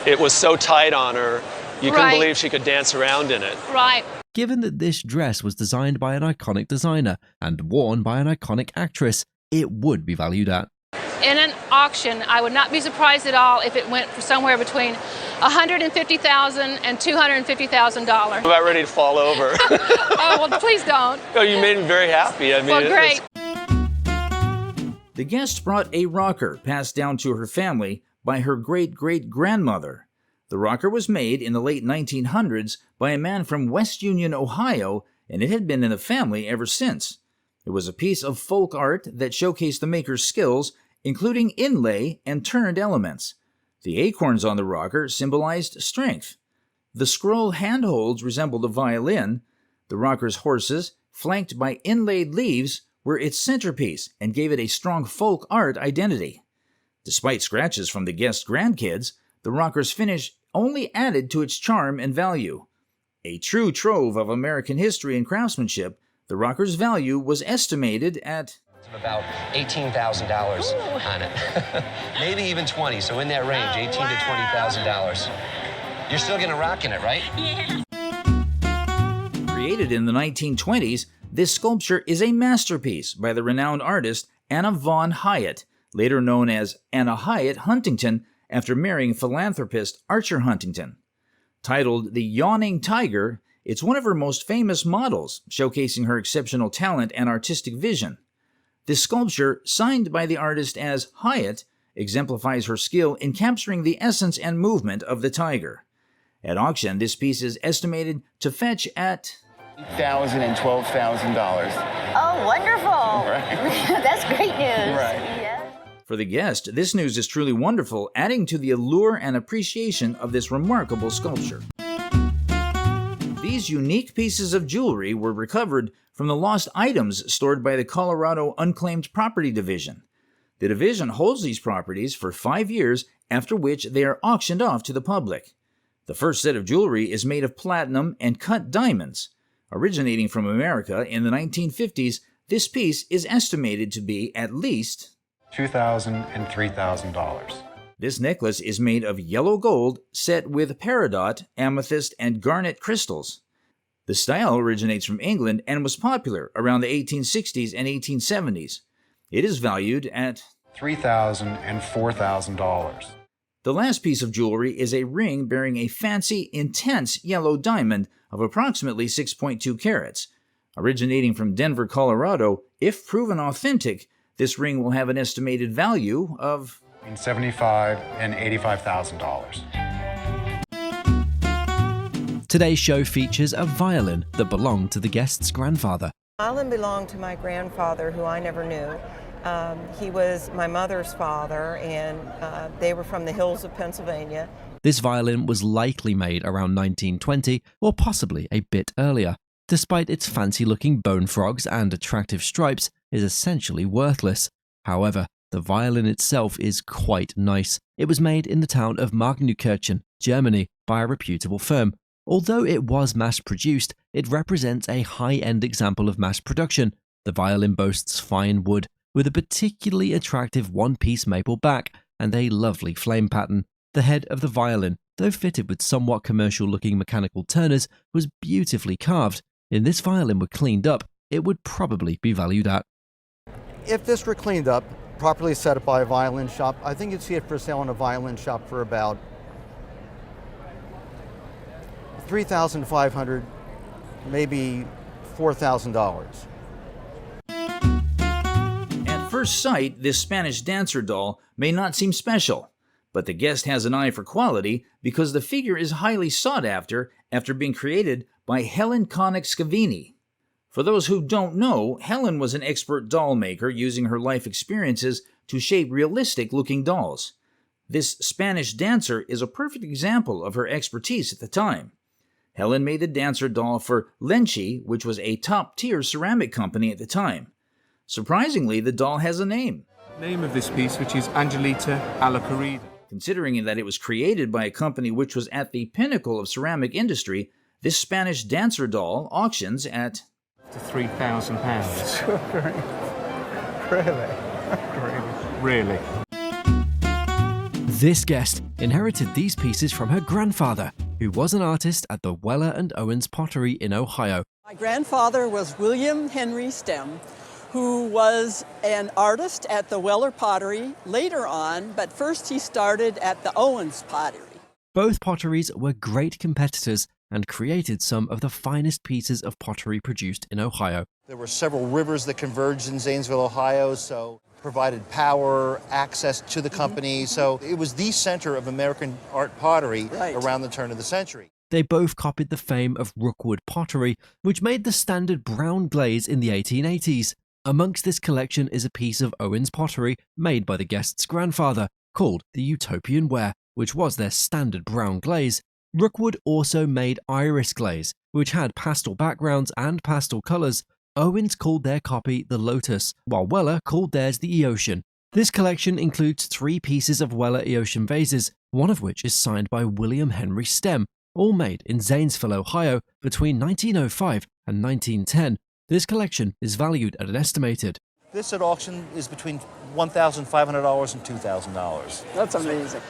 it was so tight on her. You couldn't believe she could dance around in it. Right. Given that this dress was designed by an iconic designer and worn by an iconic actress, it would be valued at. In an auction, I would not be surprised at all if it went for somewhere between $150,000 and $250,000. I'm about ready to fall over. Oh, well, please don't. Oh, you made me very happy. I mean, well, great. The guest brought a rocker passed down to her family by her great-great-grandmother. The rocker was made in the late 1900s by a man from West Union, Ohio, and it had been in the family ever since. It was a piece of folk art that showcased the maker's skills, including inlay and turned elements. The acorns on the rocker symbolized strength. The scroll handholds resembled a violin. The rocker's horses, flanked by inlaid leaves, were its centerpiece and gave it a strong folk art identity. Despite scratches from the guest's grandkids, the rocker's finish only added to its charm and value. A true trove of American history and craftsmanship, the rocker's value was estimated at About $18,000 on it. Maybe even 20, so in that range, $18,000 to $20,000. You're still gonna rock in it, right? Yeah. Created in the 1920s, this sculpture is a masterpiece by the renowned artist Anna Von Hyatt, later known as Anna Hyatt Huntington after marrying philanthropist Archer Huntington. Titled the Yawning Tiger, it's one of her most famous models, showcasing her exceptional talent and artistic vision. This sculpture, signed by the artist as Hyatt, exemplifies her skill in capturing the essence and movement of the tiger. At auction, this piece is estimated to fetch at $8,000 and $12,000. Oh, wonderful. Right. That's great news. Right. Yeah. For the guest, this news is truly wonderful, adding to the allure and appreciation of this remarkable sculpture. These unique pieces of jewelry were recovered from the lost items stored by the Colorado Unclaimed Property Division. The division holds these properties for 5 years, after which they are auctioned off to the public. The first set of jewelry is made of platinum and cut diamonds. Originating from America in the 1950s, this piece is estimated to be at least $2,000 and $3,000. This necklace is made of yellow gold set with peridot, amethyst, and garnet crystals. The style originates from England and was popular around the 1860s and 1870s. It is valued at $3,000 and $4,000. The last piece of jewelry is a ring bearing a fancy, intense yellow diamond of approximately 6.2 carats. Originating from Denver, Colorado, if proven authentic, this ring will have an estimated value of Between $75,000 and $85,000. Today's show features a violin that belonged to the guest's grandfather. Violin belonged to my grandfather, who I never knew. He was my mother's father, and they were from the hills of Pennsylvania. This violin was likely made around 1920 or possibly a bit earlier. Despite its fancy-looking bone frogs and attractive stripes, is essentially worthless. However, the violin itself is quite nice. It was made in the town of Mahogany Chair, Germany, by a reputable firm. Although it was mass-produced, it represents a high-end example of mass production. The violin boasts fine wood, with a particularly attractive one-piece maple back and a lovely flame pattern. The head of the violin, though fitted with somewhat commercial-looking mechanical turners, was beautifully carved. If this violin were cleaned up, it would probably be valued at. If this were cleaned up, properly set up by a violin shop, I think you'd see it for sale in a violin shop for about $3,500, maybe $4,000. At first sight, this Spanish dancer doll may not seem special, but the guest has an eye for quality because the figure is highly sought after being created by Helen Connick Scavini. For those who don't know, Helen was an expert doll maker using her life experiences to shape realistic-looking dolls. This Spanish dancer is a perfect example of her expertise at the time. Helen made the dancer doll for Lenchi, which was a top-tier ceramic company at the time. Surprisingly, the doll has a name. Name of this piece, which is Angelita alla Corrida. Considering that it was created by a company which was at the pinnacle of ceramic industry, this Spanish dancer doll auctions at to £3,000. Really? This guest inherited these pieces from her grandfather, who was an artist at the Weller and Owens Pottery in Ohio. My grandfather was William Henry Stem, who was an artist at the Weller Pottery later on, but first he started at the Owens Pottery. Both potteries were great competitors and created some of the finest pieces of pottery produced in Ohio. There were several rivers that converged in Zanesville, Ohio, so provided power, access to the company. So it was the center of American art pottery around the turn of the century. They both copied the fame of Rookwood pottery, which made the standard brown glaze in the 1880s. Amongst this collection is a piece of Owens pottery made by the guest's grandfather, called the Utopian Ware, which was their standard brown glaze. Rookwood also made iris glaze, which had pastel backgrounds and pastel colors. Owens called their copy the Lotus, while Weller called theirs the Eotian. This collection includes 3 pieces of Weller Eotian vases, one of which is signed by William Henry Stem, all made in Zanesville, Ohio between 1905 and 1910. This collection is valued at an estimated. This at auction is between $1,500 and $2,000. That's amazing.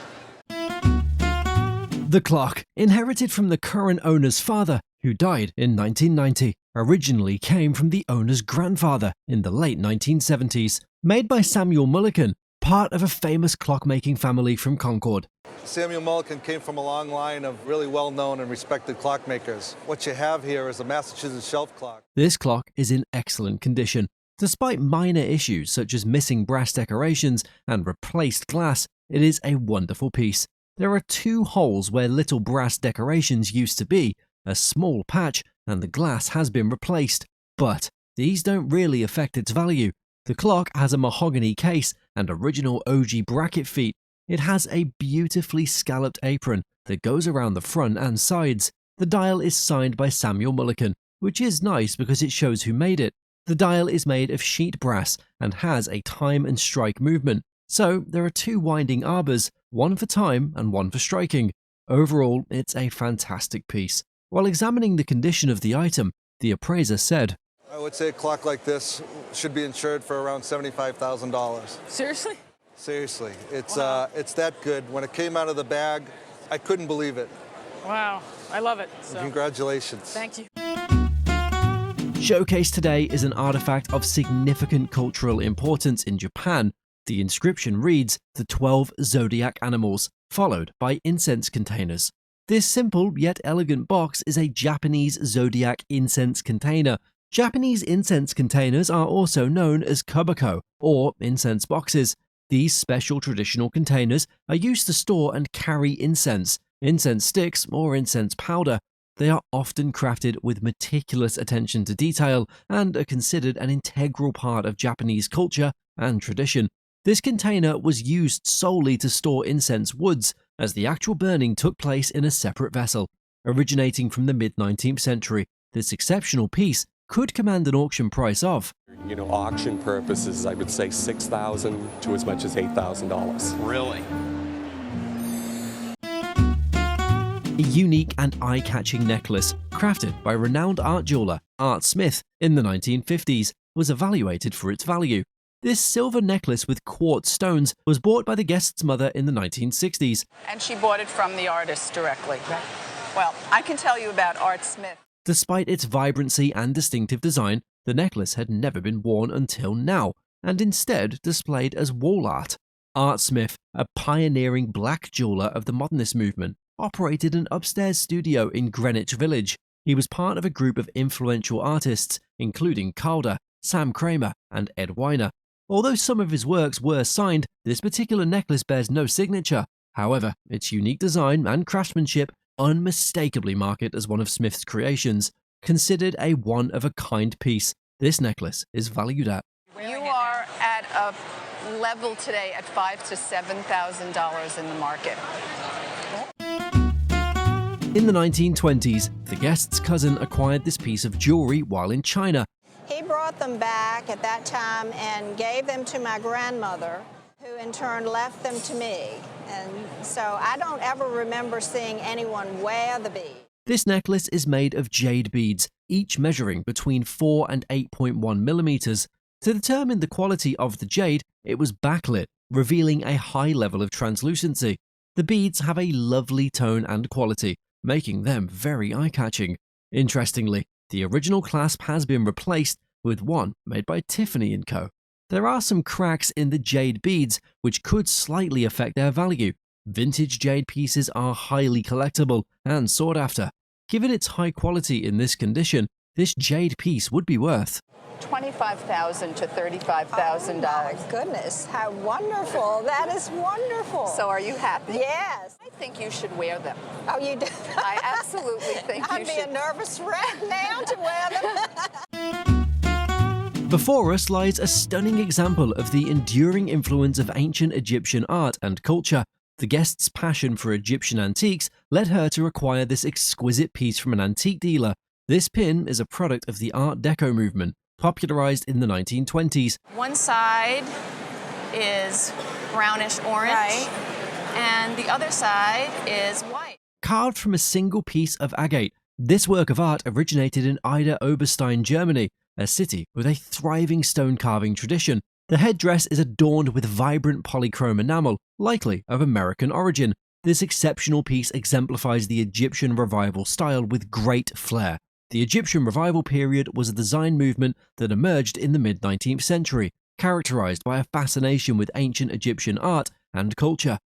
The clock, inherited from the current owner's father, who died in 1990, originally came from the owner's grandfather in the late 1970s. Made by Samuel Mulliken, part of a famous clockmaking family from Concord. Samuel Mulliken came from a long line of really well-known and respected clockmakers. What you have here is a Massachusetts shelf clock. This clock is in excellent condition. Despite minor issues such as missing brass decorations and replaced glass, it is a wonderful piece. There are 2 holes where little brass decorations used to be, a small patch, and the glass has been replaced. But these don't really affect its value. The clock has a mahogany case and original OG bracket feet. It has a beautifully scalloped apron that goes around the front and sides. The dial is signed by Samuel Mulliken, which is nice because it shows who made it. The dial is made of sheet brass and has a time and strike movement. So there are 2 winding arbors, one for time and one for striking. Overall, it's a fantastic piece. While examining the condition of the item, the appraiser said, I would say a clock like this should be insured for around $75,000. Seriously? Seriously. It's that good. When it came out of the bag, I couldn't believe it. Wow, I love it. So. Congratulations. Thank you. Showcased today is an artifact of significant cultural importance in Japan. The inscription reads, "The 12 Zodiac Animals." followed by incense containers. This simple yet elegant box is a Japanese zodiac incense container. Japanese incense containers are also known as kubako, or incense boxes. These special traditional containers are used to store and carry incense sticks, or incense powder. They are often crafted with meticulous attention to detail and are considered an integral part of Japanese culture and tradition. This container was used solely to store incense woods, as the actual burning took place in a separate vessel. Originating from the mid-19th century, this exceptional piece could command an auction price of, auction purposes, I would say $6,000 to as much as $8,000. Really? a unique and eye-catching necklace crafted by renowned art jeweler Art Smith in the 1950s was evaluated for its value. This silver necklace with quartz stones was bought by the guest's mother in the 1960s. And she bought it from the artist directly. Well, I can tell you about Art Smith. Despite its vibrancy and distinctive design, the necklace had never been worn until now, and instead displayed as wall art. Art Smith, a pioneering black jeweler of the modernist movement, operated an upstairs studio in Greenwich Village. He was part of a group of influential artists, including Calder, Sam Kramer, and Ed Weiner. Although some of his works were signed, this particular necklace bears no signature. However, its unique design and craftsmanship unmistakably mark it as one of Smith's creations. Considered a one-of-a-kind piece, this necklace is valued at. You are at a level today at $5,000 to $7,000 in the market. In the 1920s, the guest's cousin acquired this piece of jewelry while in China. He brought them back at that time and gave them to my grandmother, who in turn left them to me. And so I don't ever remember seeing anyone wear the bead. This necklace is made of jade beads, each measuring between 4 and 8.1 millimeters. To determine the quality of the jade, it was backlit, revealing a high level of translucency. The beads have a lovely tone and quality, making them very eye-catching. Interestingly, the original clasp has been replaced with one made by Tiffany & Co. There are some cracks in the jade beads which could slightly affect their value. Vintage jade pieces are highly collectible and sought after. Given its high quality in this condition, this jade piece would be worth $25,000 to $35,000. Oh my goodness, how wonderful. That is wonderful. So are you happy? Yes. I think you should wear them. Oh, you do? I absolutely think you should. I'd be a nervous wreck now to wear them. Before us lies a stunning example of the enduring influence of ancient Egyptian art and culture. The guest's passion for Egyptian antiques led her to acquire this exquisite piece from an antique dealer. This pin is a product of the Art Deco movement, popularized in the 1920s. One side is brownish orange, and the other side is white. Carved from a single piece of agate, this work of art originated in Ida Oberstein, Germany, a city with a thriving stone carving tradition. The headdress is adorned with vibrant polychrome enamel, likely of American origin. This exceptional piece exemplifies the Egyptian revival style with great flair. The Egyptian revival period was a design movement that emerged in the mid-19th century, characterized by a fascination with ancient Egyptian art and culture.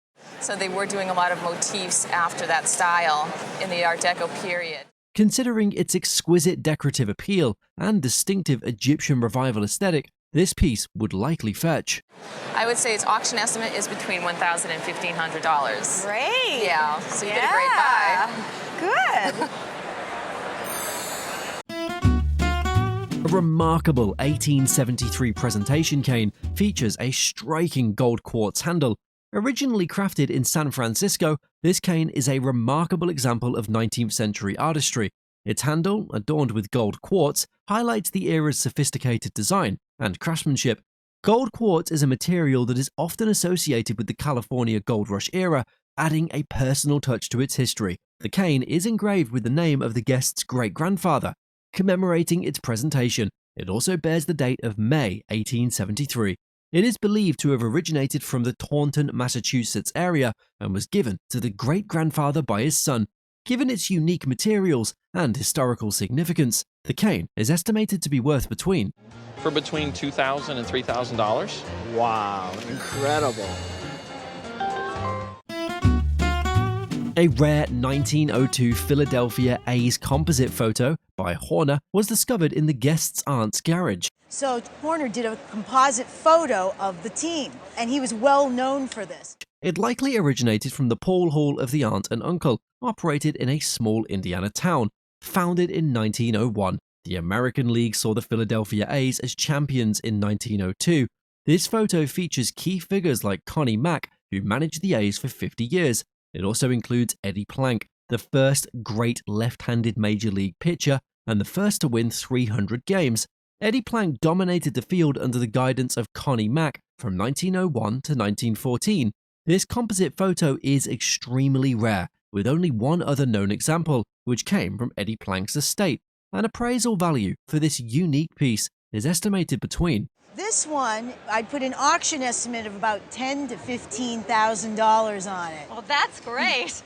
So they were doing a lot of motifs after that style in the Art Deco period. Considering its exquisite decorative appeal and distinctive Egyptian revival aesthetic, this piece would likely fetch. I would say its auction estimate is between $1,000 and $1,500. Great. Yeah, so you did a great buy. Good. A remarkable 1873 presentation cane features a striking gold quartz handle. Originally crafted in San Francisco, this cane is a remarkable example of 19th century artistry. Its handle, adorned with gold quartz, highlights the era's sophisticated design and craftsmanship. Gold quartz is a material that is often associated with the California Gold Rush era, adding a personal touch to its history. The cane is engraved with the name of the guest's great-grandfather, commemorating its presentation. It also bears the date of May 1873. It is believed to have originated from the Taunton, Massachusetts area and was given to the great-grandfather by his son. Given its unique materials and historical significance, the cane is estimated to be worth between $2,000 and $3,000. Wow, incredible. A rare 1902 Philadelphia A's composite photo by Horner was discovered in the guest's aunt's garage. So Horner did a composite photo of the team, and he was well known for this. It likely originated from the Paul Hall of the aunt and uncle, operated in a small Indiana town. Founded in 1901, the American League saw the Philadelphia A's as champions in 1902. This photo features key figures like Connie Mack, who managed the A's for 50 years. It also includes Eddie Plank, the first great left-handed major league pitcher and the first to win 300 games. Eddie Plank dominated the field under the guidance of Connie Mack from 1901 to 1914. This composite photo is extremely rare, with only one other known example, which came from Eddie Plank's estate. An appraisal value for this unique piece is estimated between This one, I'd put an auction estimate of about $10,000 to $15,000 on it. Well, that's great.